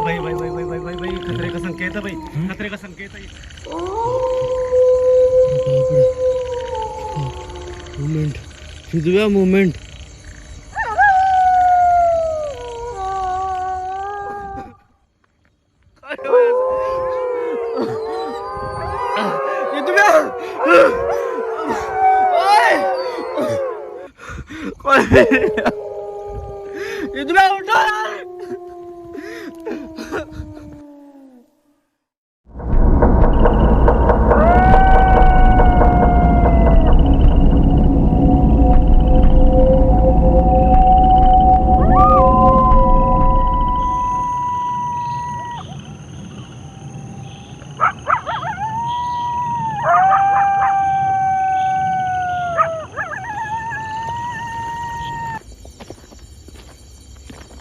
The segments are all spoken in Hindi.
भाई भाई भाई भाई भाई भाई भाई खतरे का संकेत है भाई, खतरे का संकेत है ये। मूवमेंट फिर मूवमेंट। इतना उठो यार।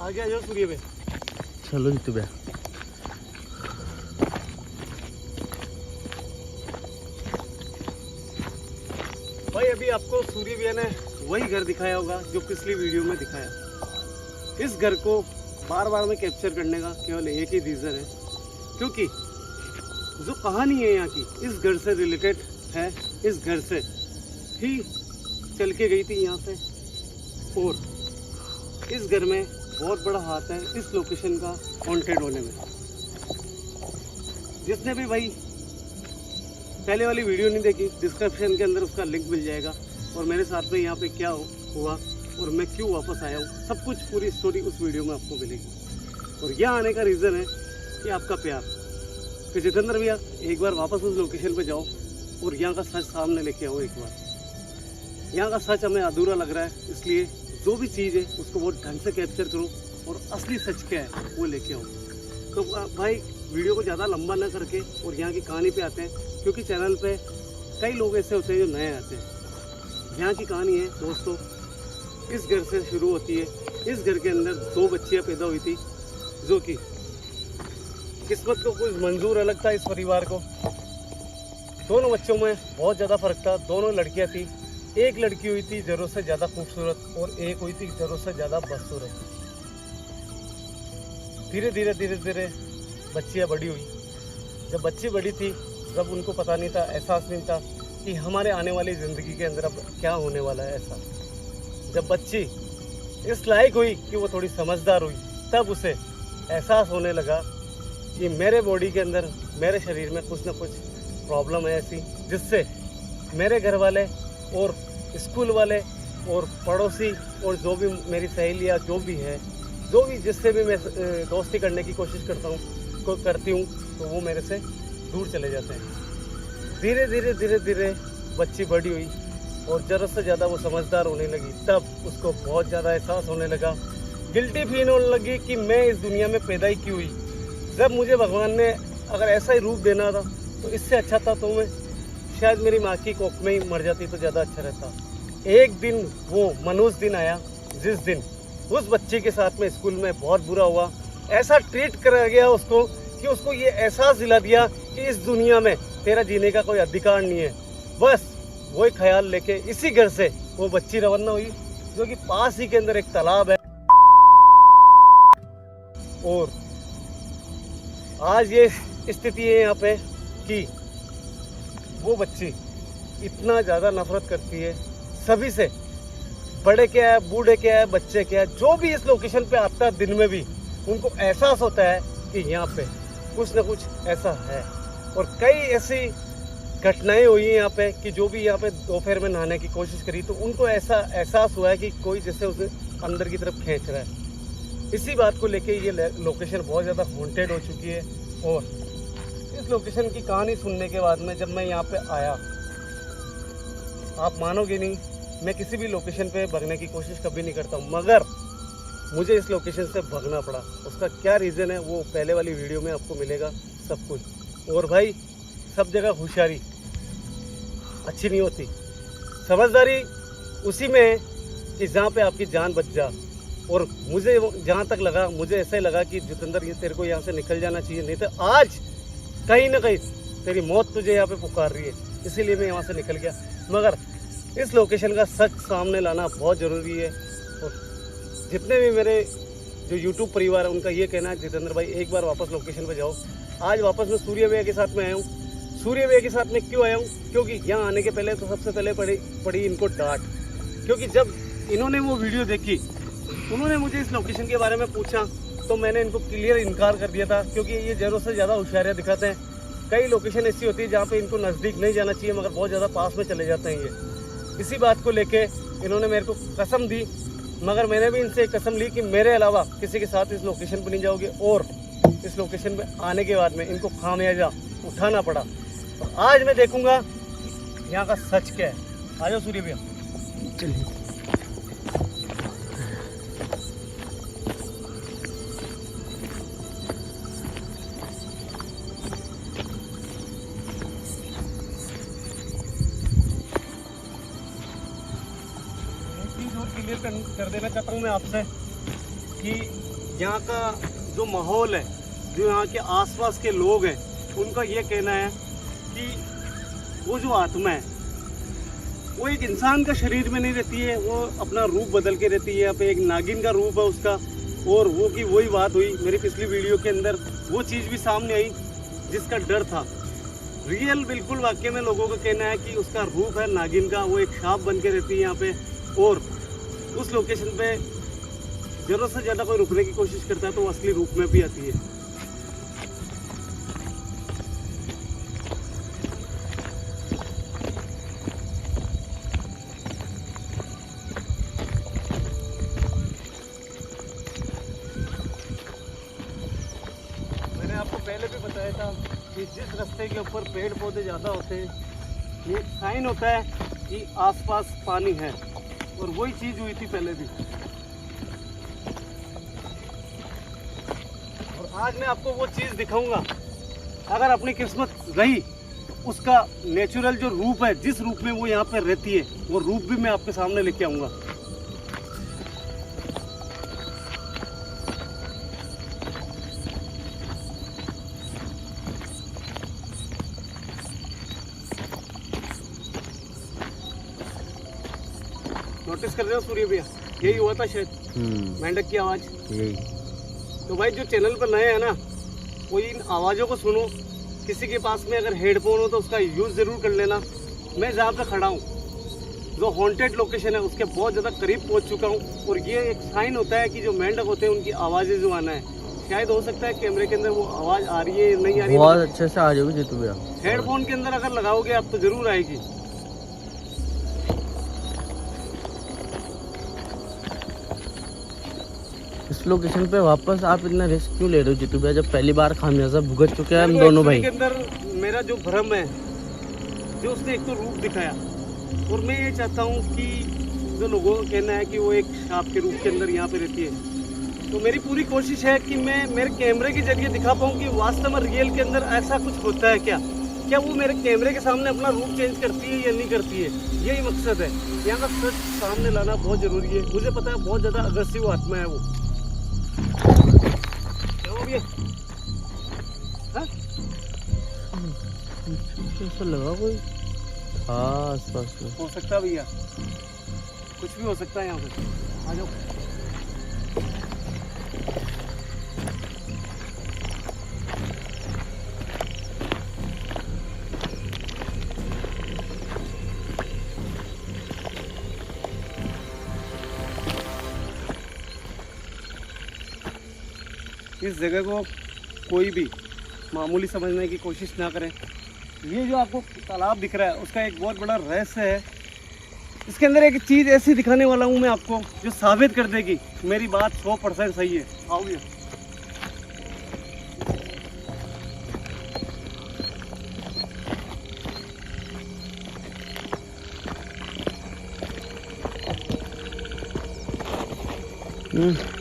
आगे आ जाओ सूर्य पे। चलो जीतू भैया। भाई अभी आपको सूर्य भैया ने वही घर दिखाया होगा जो पिछली वीडियो में दिखाया। इस घर को बार बार में कैप्चर करने का केवल एक ही रीज़न है, क्योंकि जो कहानी है यहाँ की इस घर से रिलेटेड है। इस घर से ही चल के गई थी यहाँ से, और इस घर में बहुत बड़ा हाथ है इस लोकेशन का हॉन्टेड होने में। जिसने भी भाई पहले वाली वीडियो नहीं देखी, डिस्क्रिप्शन के अंदर उसका लिंक मिल जाएगा। और मेरे साथ में यहाँ पे क्या हुआ और मैं क्यों वापस आया हूँ, सब कुछ पूरी स्टोरी उस वीडियो में आपको मिलेगी। और यहाँ आने का रीज़न है कि आपका प्यार। कि जितेंद्र भैया एक बार वापस उस लोकेशन पे जाओ और यहाँ का सच सामने लेके आओ। एक बार यहाँ का सच हमें अधूरा लग रहा है, इसलिए जो भी चीज़ है उसको बहुत ढंग से कैप्चर करो और असली सच क्या है वो लेके आओ। तो भाई वीडियो को ज़्यादा लंबा ना करके और यहाँ की कहानी पे आते हैं, क्योंकि चैनल पे कई लोग ऐसे होते हैं जो नए आते हैं। यहाँ की कहानी है दोस्तों, इस घर से शुरू होती है। इस घर के अंदर 2 बच्चियाँ पैदा हुई थी, जो कि किस्मत को कुछ मंजूर अलग था इस परिवार को। दोनों बच्चों में बहुत ज़्यादा फर्क था। दोनों लड़कियाँ थी। एक लड़की हुई थी ज़रूरत से ज़्यादा खूबसूरत और एक हुई थी ज़रूरत से ज़्यादा बदसूरत। धीरे धीरे धीरे धीरे बच्चियाँ बड़ी हुई। जब बच्ची बड़ी थी तब उनको पता नहीं था, एहसास नहीं था कि हमारे आने वाली ज़िंदगी के अंदर अब क्या होने वाला है। ऐसा जब बच्ची इस लायक हुई कि वो थोड़ी समझदार हुई, तब उसे एहसास होने लगा कि मेरे बॉडी के अंदर, मेरे शरीर में कुछ ना कुछ प्रॉब्लम है ऐसी, जिससे मेरे घर वाले और स्कूल वाले और पड़ोसी और जो भी मेरी सहेलियाँ जो भी है, जो भी जिससे भी मैं दोस्ती करने की कोशिश करती हूँ तो वो मेरे से दूर चले जाते हैं। धीरे धीरे धीरे धीरे बच्ची बड़ी हुई और ज़रूरत से ज़्यादा वो समझदार होने लगी। तब उसको बहुत ज़्यादा एहसास होने लगा, गिल्टी फील होने लगी कि मैं इस दुनिया में पैदा ही क्यों हुई। जब मुझे भगवान ने अगर ऐसा ही रूप देना था तो इससे अच्छा था तो मैं शायद मेरी माँ की कोख में ही मर जाती तो ज़्यादा अच्छा रहता। एक दिन वो मनुष्य दिन आया जिस दिन उस बच्चे के साथ में स्कूल में बहुत बुरा हुआ। ऐसा ट्रीट करा गया उसको कि उसको ये एहसास दिला दिया कि इस दुनिया में तेरा जीने का कोई अधिकार नहीं है। बस वही ख्याल लेके इसी घर से वो बच्ची रवाना हुई, जो कि पास ही के अंदर एक तालाब है। और आज ये स्थिति है यहाँ पे कि वो बच्ची इतना ज़्यादा नफरत करती है सभी से, बड़े क्या है, बूढ़े क्या है, बच्चे क्या है, जो भी इस लोकेशन पे आता है दिन में भी उनको एहसास होता है कि यहाँ पे कुछ ना कुछ ऐसा है। और कई ऐसी घटनाएं हुई हैं यहाँ पे कि जो भी यहाँ पे दोपहर में नहाने की कोशिश करी तो उनको ऐसा एहसास हुआ है कि कोई जैसे उसे अंदर की तरफ खींच रहा है। इसी बात को लेके ये लोकेशन बहुत ज़्यादा हॉन्टेड हो चुकी है। और इस लोकेशन की कहानी सुनने के बाद में जब मैं यहाँ पे आया, आप मानोगे नहीं, मैं किसी भी लोकेशन पे भागने की कोशिश कभी नहीं करता हूँ, मगर मुझे इस लोकेशन से भागना पड़ा। उसका क्या रीज़न है वो पहले वाली वीडियो में आपको मिलेगा सब कुछ। और भाई सब जगह होशियारी अच्छी नहीं होती, समझदारी उसी में है कि जहाँ पे आपकी जान बच जा। और मुझे जहाँ तक लगा, मुझे ऐसा ही लगा कि जितेंद्र ये तेरे को यहाँ से निकल जाना चाहिए, नहीं तो आज कहीं ना कहीं तेरी मौत तुझे यहाँ पे पुकार रही है। इसीलिए मैं यहाँ से निकल गया। मगर इस लोकेशन का सच सामने लाना बहुत ज़रूरी है। और जितने भी मेरे जो यूट्यूब परिवार है उनका ये कहना है जितेंद्र भाई एक बार वापस लोकेशन पे जाओ। आज वापस मैं सूर्य भैया के साथ में आया हूँ। सूर्य भैया के साथ में क्यों आया हूँ? क्योंकि यहाँ आने के पहले तो सबसे पहले पड़ी इनको डांट, क्योंकि जब इन्होंने वो वीडियो देखी, उन्होंने मुझे इस लोकेशन के बारे में पूछा तो मैंने इनको क्लियर इनकार कर दिया था, क्योंकि ये ज़रूरत से ज़्यादा होशियारियाँ दिखाते हैं। कई लोकेशन ऐसी होती है जहाँ पे इनको नज़दीक नहीं जाना चाहिए मगर बहुत ज़्यादा पास में चले जाते हैं ये। इसी बात को लेके इन्होंने मेरे को कसम दी, मगर मैंने भी इनसे कसम ली कि मेरे अलावा किसी के साथ इस लोकेशन पर नहीं जाओगे। और इस लोकेशन पे आने के बाद में इनको खामियाजा उठाना पड़ा। तो आज मैं देखूंगा यहाँ का सच क्या है। आ जाओ सूर्य भैया। चलिए। क्लियर कर देना चाहता हूँ मैं आपसे कि यहाँ का जो माहौल है, जो यहाँ के आसपास के लोग हैं, उनका ये कहना है कि वो जो आत्मा है वो एक इंसान का शरीर में नहीं रहती है, वो अपना रूप बदल के रहती है। यहाँ पे एक नागिन का रूप है उसका। और वो की वही बात हुई मेरी पिछली वीडियो के अंदर, वो चीज़ भी सामने आई जिसका डर था। रियल बिल्कुल वाकई में लोगों का कहना है कि उसका रूप है नागिन का, वो एक सांप बन के रहती है यहाँ पे। और उस लोकेशन पे ज़रूरत से ज़्यादा कोई रुकने की कोशिश करता है तो वो असली रूप में भी आती है। मैंने आपको पहले भी बताया था कि जिस रास्ते के ऊपर पेड़ पौधे ज़्यादा होते हैं ये एक साइन होता है कि आसपास पानी है। और वही चीज़ हुई थी पहले भी। और आज मैं आपको वो चीज़ दिखाऊंगा। अगर अपनी किस्मत रही, उसका नेचुरल जो रूप है, जिस रूप में वो यहाँ पर रहती है, वो रूप भी मैं आपके सामने लेके आऊँगा। नोटिस कर रहे हो सूर्य भैया, यही हुआ था शायद मेंढक की आवाज़ यही। तो भाई जो चैनल पर नए हैं ना, वो इन आवाज़ों को सुनो। किसी के पास में अगर हेडफोन हो तो उसका यूज़ ज़रूर कर लेना। मैं जहाँ पे खड़ा हूँ, जो हॉन्टेड लोकेशन है, उसके बहुत ज़्यादा करीब पहुँच चुका हूँ। और ये एक साइन होता है कि जो मेंढक होते हैं उनकी आवाज़ें जो आना है, शायद हो सकता है कैमरे के अंदर वो आवाज़ आ रही है नहीं आ रही है, बहुत अच्छे से आ जाओगे जीतू भैया। हेडफोन के अंदर अगर लगाओगे आप तो ज़रूर आएगी। इस लोकेशन पे वापस आप इतना रिस्क क्यों ले रहे हो जीतू भैया, जब पहली बार खामियाजा भुगत चुके हैं हम दोनों भाई? के अंदर मेरा जो भ्रम है, जो उसने एक तो रूप दिखाया, और मैं ये चाहता हूँ कि जो लोगों का कहना है कि वो एक सांप के रूप के अंदर यहाँ पे रहती है, तो मेरी पूरी कोशिश है कि मैं मेरे कैमरे के जरिए दिखा पाऊँ कि वास्तव में रियल के अंदर ऐसा कुछ होता है क्या वो मेरे कैमरे के सामने अपना रूप चेंज करती है या नहीं करती है। यही मकसद है। यहाँ का सच सामने लाना बहुत ज़रूरी है। मुझे पता है बहुत ज़्यादा अग्रेसिव आत्मा है वो। क्या हो गया? हाँ? ऐसा लगा कोई आसपास में। हो सकता है भैया, कुछ भी हो सकता है यहाँ पे। आ जाओ। इस जगह को कोई भी मामूली समझने की कोशिश ना करें। ये जो आपको तालाब दिख रहा है उसका एक बहुत बड़ा रहस्य है। इसके अंदर एक चीज़ ऐसी दिखाने वाला हूँ मैं आपको जो साबित कर देगी मेरी बात 100% सही है। आओगे?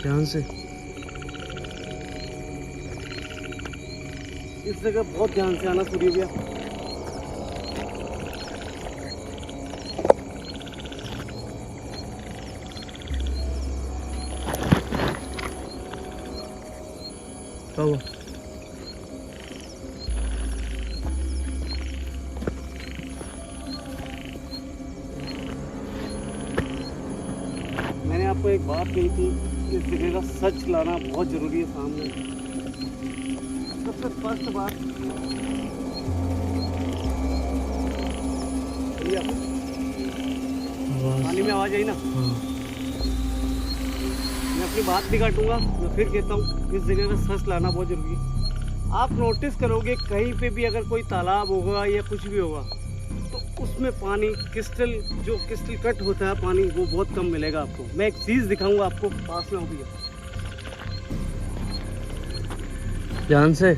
ध्यान से। इस जगह बहुत ध्यान से आना सूर्य भैया। क्या हुआ? मैंने आपको एक बात कही थी, इस जगह का सच लाना बहुत जरूरी है सामने। सबसे फर्स्ट बात, भैया पानी में आवाज आई ना, मैं अपनी बात नहीं काटूंगा, मैं फिर कहता हूँ इस जगह का सच लाना बहुत जरूरी है। आप नोटिस करोगे कहीं पे भी अगर कोई तालाब होगा या कुछ भी होगा तो उसमें पानी क्रिस्टल, जो क्रिस्टल कट होता है पानी, वो बहुत कम मिलेगा आपको। मैं एक चीज़ दिखाऊंगा आपको, पास में होगी, ध्यान से,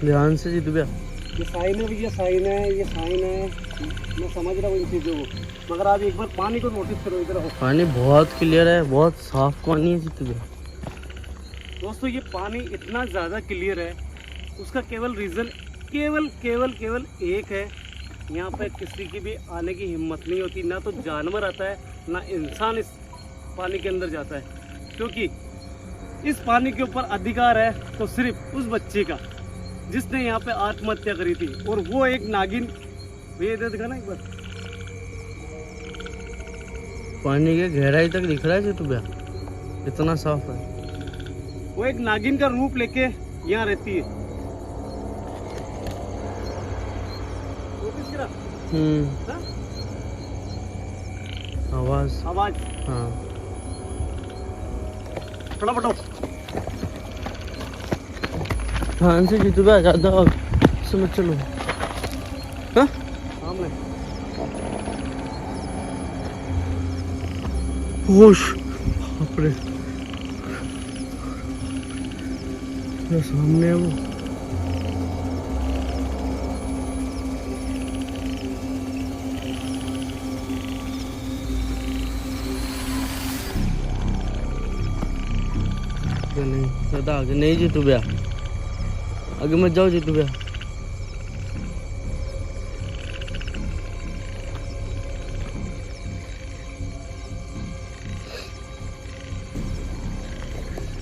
ध्यान से जीतू भैया। ये साइन है भैया, साइन है, ये साइन है, मैं समझ रहा हूँ इन चीज़ों को, मगर आप एक बार पानी को नोटिस करो। इधर हो, पानी बहुत क्लियर है, बहुत साफ पानी है जीतू भैया। दोस्तों ये पानी इतना ज़्यादा क्लियर है, उसका केवल रीज़न केवल एक है, यहाँ पे किसी की भी आने की हिम्मत नहीं होती, ना तो जानवर आता है ना इंसान इस पानी के अंदर जाता है, क्योंकि इस पानी के ऊपर अधिकार है तो सिर्फ उस बच्चे का जिसने यहाँ पे आत्महत्या करी थी, और वो एक नागिन। भैया इधर दिखा ना एक बार, पानी के गहराई तक दिख रहा है जीतू भैया, इतना साफ है। वो एक नागिन का रूप लेके यहाँ रहती है। हाँ? आवाज, हाँ फटाफट आओ। ध्यान से जीतू भैया, ज्यादा समझ चलो। हाँ सामने होश, बाप रे, मेरे सामने है वो। नहीं ज्यादा आगे नहीं जीतू भैया, आगे मत जाओ जीतू भैया।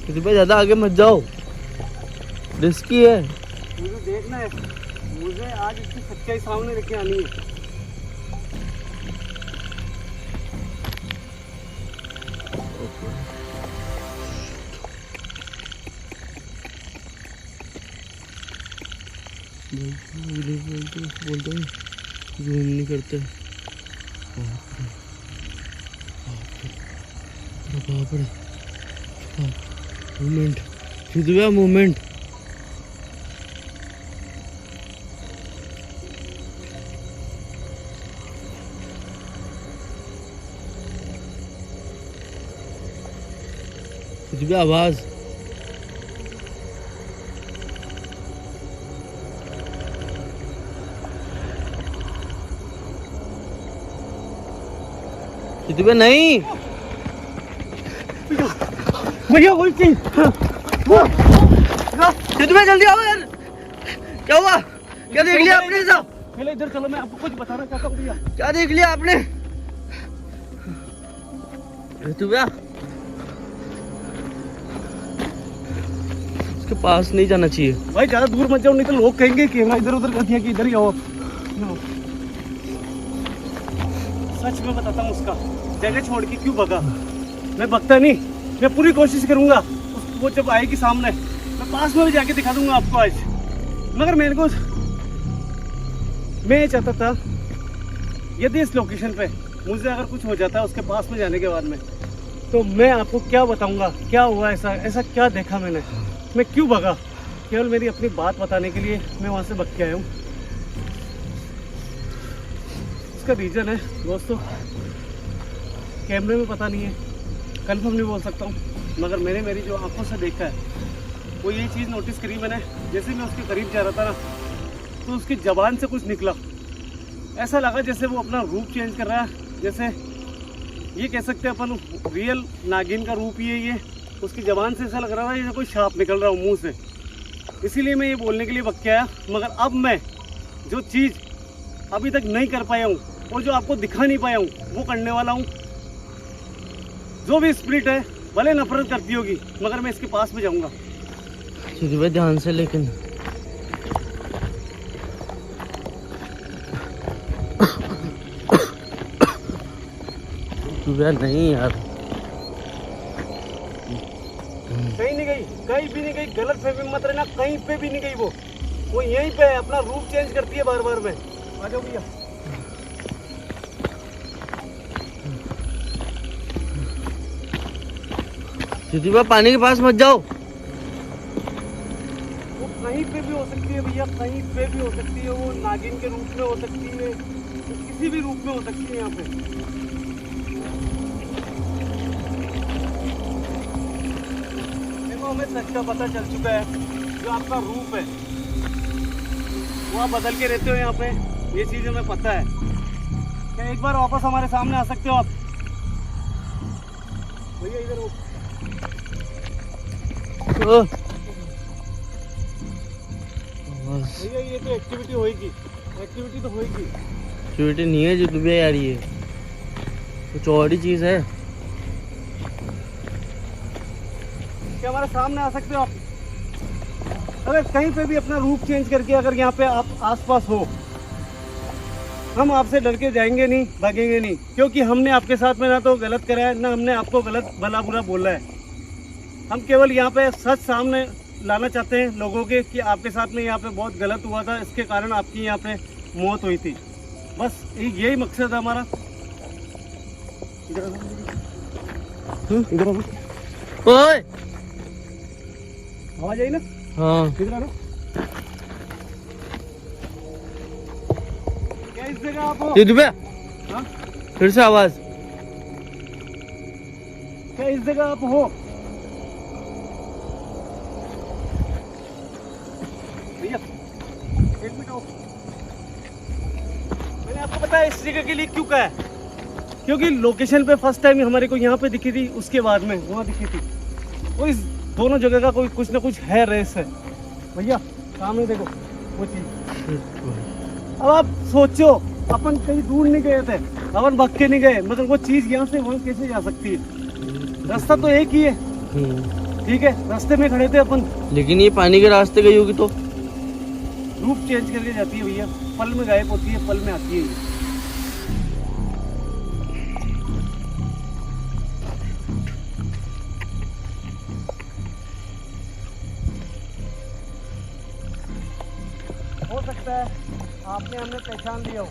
जीतू भैया ज्यादा आगे मत जाओ, रिस्की है। मुझे देखना है, मुझे आज इसकी सच्चाई सामने लेके आनी है। बोलते जूम नहीं करते। बाप रे, मूवमेंट जीतू भैया, मूवमेंट। जीतू भैया आवाज, जीतू भैया नहीं, भैया वही चीज। जीतू भैया जल्दी आओ यार, क्या हुआ, क्या देख लिया आपने साहब? पहले इधर चलो, मैं आपको कुछ बताना चाहता हूँ। भैया क्या देख लिया आपने? जीतू भैया उसके पास नहीं जाना चाहिए भाई, ज्यादा दूर मत जाओ, नहीं तो लोग कहेंगे कैमरा इधर उधर कर दिया कि इधर ही आओ। सच में बताता हूँ, उसका जगह छोड़ के क्यों भगा। मैं भगता नहीं, मैं पूरी कोशिश करूंगा, वो जब आएगी सामने मैं पास में भी जाके दिखा दूंगा आपको आज। मगर मेरे को, मैं ये चाहता था यदि इस लोकेशन पे मुझे अगर कुछ हो जाता है उसके पास में जाने के बाद में, तो मैं आपको क्या बताऊंगा क्या हुआ, ऐसा क्या देखा मैंने, मैं क्यों भगा। केवल मेरी अपनी बात बताने के लिए मैं वहाँ से भग के आया हूँ। उसका रीज़न है दोस्तों, कैमरे में पता नहीं है, कंफर्म नहीं बोल सकता हूँ, मगर मैंने मेरी जो आंखों से देखा है वो ये चीज़ नोटिस करी मैंने। जैसे मैं उसके करीब जा रहा था ना, तो उसकी ज़बान से कुछ निकला, ऐसा लगा जैसे वो अपना रूप चेंज कर रहा है, जैसे ये कह सकते हैं अपन रियल नागिन का रूप ही है ये। उसकी ज़बान से ऐसा लग रहा था जैसे कोई सांप निकल रहा हो मुंह से, इसीलिए मैं ये बोलने के लिए भग के आया। मगर अब मैं जो चीज़ अभी तक नहीं कर पाया हूँ और जो आपको दिखा नहीं पाया हूँ वो करने वाला हूँ। जो भी स्पिरिट है भले नफरत करती होगी, मगर मैं इसके पास में जाऊँगा। जीतू भैया ध्यान से, लेकिन जीतू भैया नहीं यार, कहीं नहीं गई, कहीं भी नहीं गई, गलत फहमी मत रहना, कहीं पे भी नहीं गई वो यहीं पे है, अपना रूप चेंज करती है बार बार में। आ जाओ भैया। जीतू भैया पानी के पास मत जाओ। वो कहीं पे भी हो सकती है भैया, कहीं पे भी हो सकती है, वो नागिन के रूप में हो सकती है, वो किसी भी रूप में हो सकती है यहाँ पे। देखो हमें सच का पता चल चुका है, जो आपका रूप है वो आप बदल के रहते हो यहाँ पे, ये चीज हमें पता है। क्या एक बार वापस हमारे सामने आ सकते हो आप भैया? इधर हो। भैया ये तो एक्टिविटी होएगी, एक्टिविटी तो होएगी। एक्टिविटी नहीं है जीतू भैया यार, ये कुछ और ही चीज है। क्या हमारे सामने आ सकते हो आप? अगर कहीं पे भी अपना रूप चेंज करके अगर यहाँ पे आप आसपास हो, हम आपसे डर के जाएंगे नहीं, भागेंगे नहीं, क्योंकि हमने आपके साथ में ना तो गलत करा है, ना हमने आपको गलत भला बुरा बोला है। हम केवल यहाँ पे सच सामने लाना चाहते हैं लोगों के कि आपके साथ में यहाँ पे बहुत गलत हुआ था, इसके कारण आपकी यहाँ पे मौत हुई थी, बस यही मकसद है हमारा। इधर ओए आवाज आई ना? हाँ इधर आ लो। क्या इस जगह आप हो? जीतू भैया हाँ? फिर से आवाज। क्या इस जगह आप हो? भैया एक मिनट आओ। मैंने आपको बताया इस जगह के लिए क्यों कहा है, क्योंकि लोकेशन पे फर्स्ट टाइम हमारे को यहाँ पे दिखी थी, उसके बाद में वहाँ दिखी थी। वो इस दोनों जगह का कोई कुछ ना कुछ है, रेस है भैया। सामने देखो वो चीज। अब आप सोचो, अपन कहीं दूर नहीं गए थे, अपन भाग के नहीं गए, मगर वो चीज यहाँ से वहाँ कैसे जा सकती है? रास्ता तो एक ही है, ठीक है, रास्ते में खड़े थे अपन, लेकिन ये पानी के रास्ते गई होगी तो रूप चेंज करके जाती है भैया, पल में गायब होती है, पल में आती है ये। हो सकता है आपने हमें पहचान लिया हो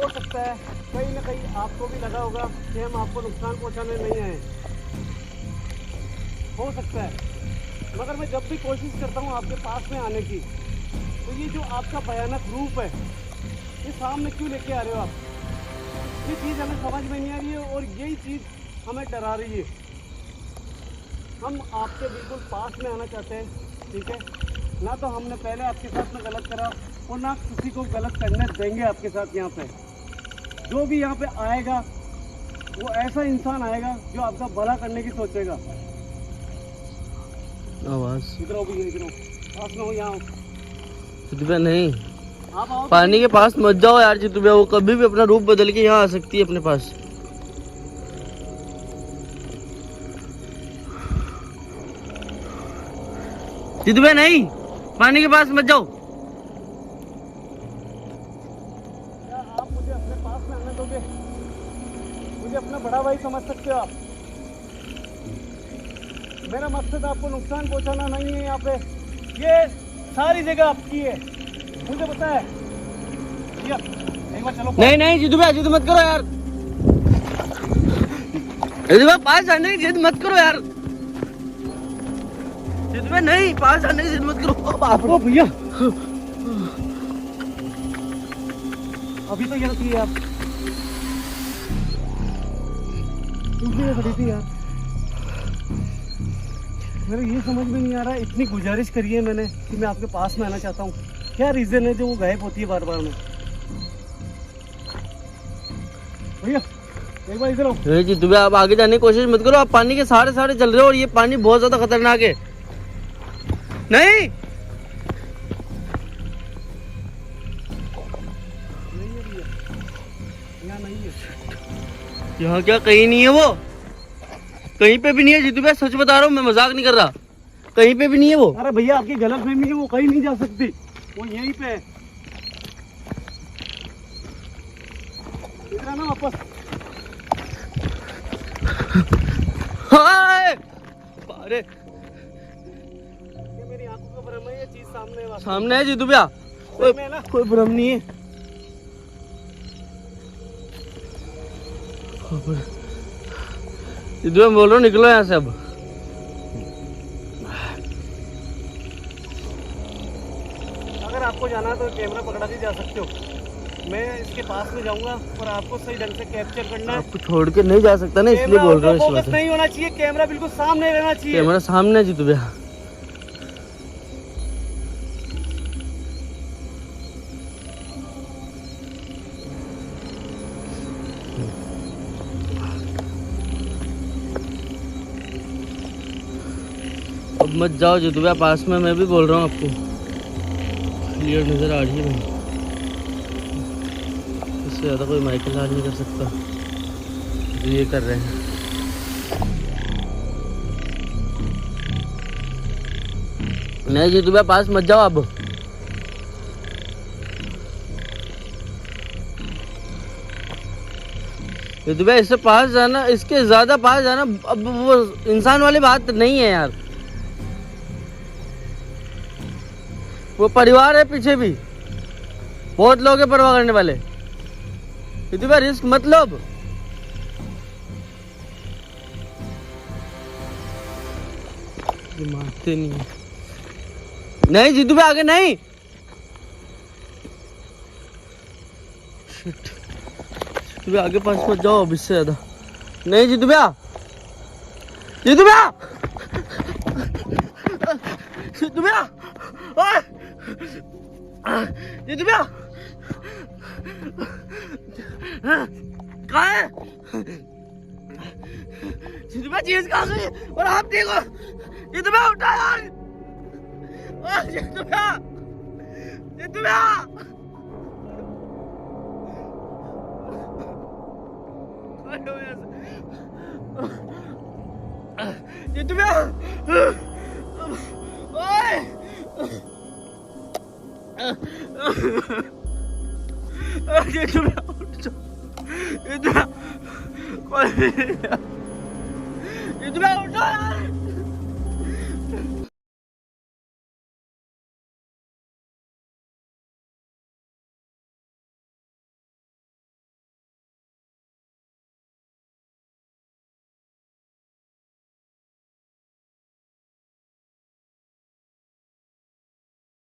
सकता है कहीं ना कहीं आपको भी लगा होगा कि हम आपको नुकसान पहुंचाने नहीं आए, हो सकता है, मगर मैं जब भी कोशिश करता हूं आपके पास में आने की, तो ये जो आपका भयानक रूप है, ये सामने क्यों लेके आ रहे हो आप? ये चीज़ हमें समझ में नहीं आ रही है और यही चीज़ हमें डरा रही है। हम आपके बिल्कुल पास में आना चाहते हैं, ठीक है ना? तो हमने पहले आपके साथ में गलत करा और ना किसी को गलत करने देंगे आपके साथ। यहाँ पे जो भी यहाँ पे आएगा वो ऐसा इंसान आएगा जो आपका भला करने की सोचेगा। आवाज इधर आओ भैया, इधर आओ, पास में हो, यहाँ आओ। जीतू भैया नहीं, आप आओ। पानी के पास मत जाओ यार जीतू भैया, वो कभी भी अपना रूप बदल के यहाँ आ सकती है अपने पास। जीतू भैया नहीं, पानी के पास मत जाओ। क्या आप मुझे अपने पास में आने दोगे? मुझे अपना बड़ा भाई समझ सकते हो आप? मेरा मकसद आपको नुकसान पहुंचाना नहीं है। यहाँ पे ये सारी जगह आपकी है, मुझे पता है भैया। एक बार चलो। नहीं नहीं जीतू भैया, जिद मत करो यार, जीतू भैया पास आने की जिद मत करो यार, जीतू भैया नहीं, पास आने की जिद मत करो। बाप रे भैया, अभी तो यहाँ थी आप, दूसरी खड़ी थी यार। मेरे ये समझ में नहीं आ रहा है, इतनी गुजारिश करी है मैंने कि मैं आपके पास में आना चाहता हूँ, क्या रीजन है जो वो गायब होती है बार बार में? भैया एक बार इधर आओ। जीतू भैया आप आगे जाने की कोशिश मत करो, आप पानी के सहारे सहारे चल रहे हो और ये पानी बहुत ज्यादा खतरनाक है। नहीं नहीं है भैया, यहाँ नहीं है। यहाँ क्या कहीं नहीं है, वो कहीं पे भी नहीं है जीतू भैया, सच बता रहा हूँ मैं, मजाक नहीं कर रहा, कहीं पे भी नहीं है वो। अरे भैया आपकी गलत फहमी है, वो कहीं नहीं जा सकती, वो यहीं पे है। इधर आना वापस। हाय अरे ये मेरी आंखों का भ्रम है, ये चीज सामने है वास्तव में। सामने है जीतू भैया, सामने है ना? कोई भ्रम नहीं है। जीतू भैया बोल रहा हूँ निकलो यहाँ से अब। अगर आपको जाना है तो कैमरा पकड़ा के जा सकते हो, मैं इसके पास में जाऊंगा और आपको सही ढंग से कैप्चर करना है। आपको छोड़ के नहीं जा सकता ना, इसलिए कैमरा बोल रहा हूँ इस फोकस बात नहीं होना चाहिए, कैमरा बिल्कुल सामने रहना चाहिए। कैमरा सामने है जीतू भैया। अब मत जाओ जीतू भैया पास में, मैं भी बोल रहा हूँ आपको, क्लियर नजर आ रही है भाई, इससे ज़्यादा कोई माइकल हाल नहीं कर सकता जो ये कर रहे हैं। नहीं जीतू भैया पास मत जाओ अब। जीतू भैया इससे पास जाना, इसके ज्यादा पास जाना अब वो इंसान वाली बात नहीं है यार। वो परिवार है पीछे भी, बहुत लोग हैं परवाह करने वाले। जीतू भैया रिस्क मत लो अब। ये मानते नहीं है। नहीं जीतू भैया आगे नहीं। शिट। जीतू भैया आगे पास मत जाओ अब इससे ज्यादा। नहीं जीतू भैया, जीतू भैया, जीतू भैया, ओए! जीतू भैया कहाँ है? जीतू भैया चीज कहाँ गई? और आप देखो, जीतू भैया उठा यार, जीतू भैया, जीतू भैया, जीतू भैया, ओए! जीतू भैया उठ जाओ, जीतू भैया, जीतू भैया उठो यार।